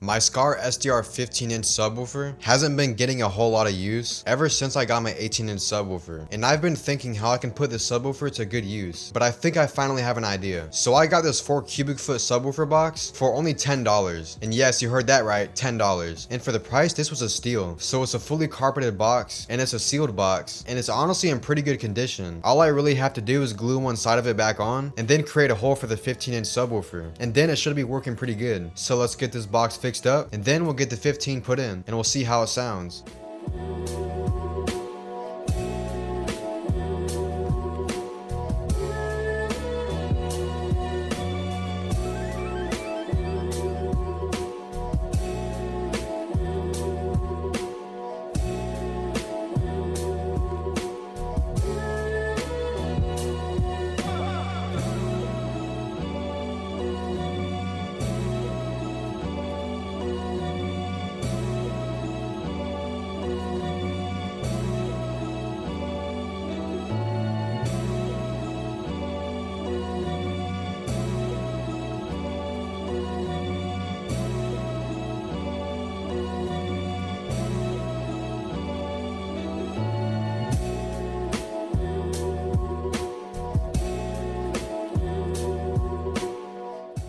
My Skar SDR 15-inch subwoofer hasn't been getting a whole lot of use ever since I got my 18-inch subwoofer, and I've been thinking how I can put this subwoofer to good use, but I think I finally have an idea. So I got this 4 cubic foot subwoofer box for only $10, and yes, you heard that right, $10. And for the price, this was a steal. So it's a fully carpeted box, and it's a sealed box, and it's honestly in pretty good condition. All I really have to do is glue one side of it back on, and then create a hole for the 15-inch subwoofer, and then it should be working pretty good. So let's get this box fixed up, and then we'll get the 15 put in, and we'll see how it sounds.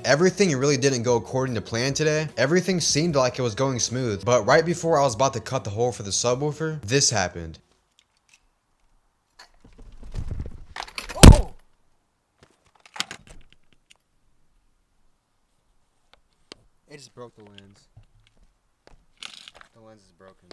Everything really didn't go according to plan today. Everything seemed like it was going smooth, but right before I was about to cut the hole for the subwoofer, this happened. Oh! It just broke the lens. The lens is broken.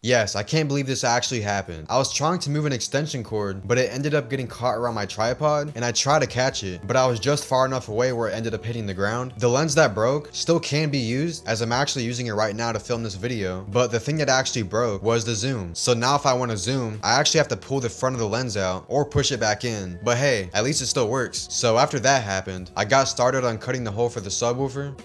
Yes, I can't believe this actually happened. I was trying to move an extension cord, but it ended up getting caught around my tripod, and I tried to catch it, but I was just far enough away where it ended up hitting the ground. The lens that broke still can be used, as I'm actually using it right now to film this video, but the thing that actually broke was the zoom. So now if I want to zoom, I actually have to pull the front of the lens out or push it back in. But hey, at least it still works. So after that happened, I got started on cutting the hole for the subwoofer.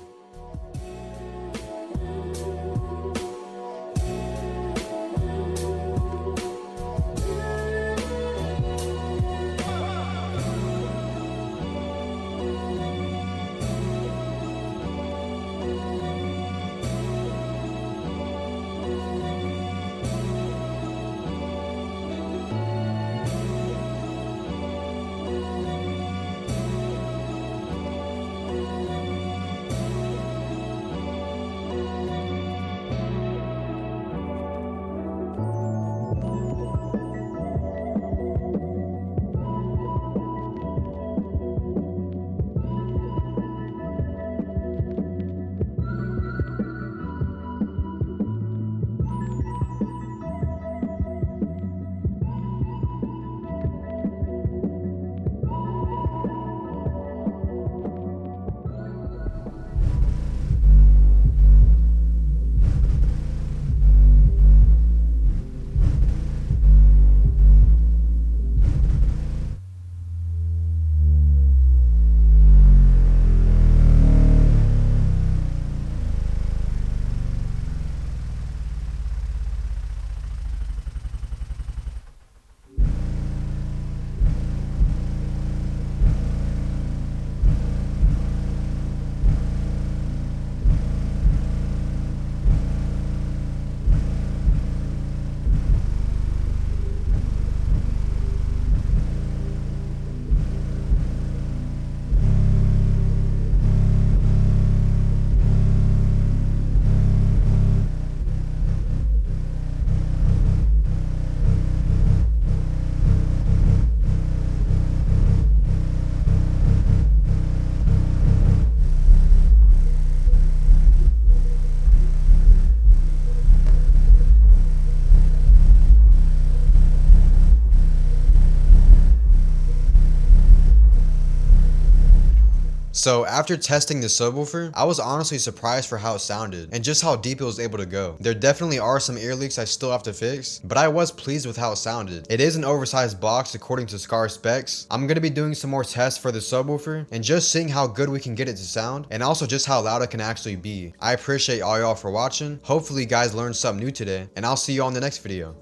So after testing the subwoofer, I was honestly surprised for how it sounded and just how deep it was able to go. There definitely are some ear leaks I still have to fix, but I was pleased with how it sounded. It is an oversized box according to Skar specs. I'm going to be doing some more tests for the subwoofer and just seeing how good we can get it to sound and also just how loud it can actually be. I appreciate all y'all for watching. Hopefully you guys learned something new today, and I'll see you on the next video.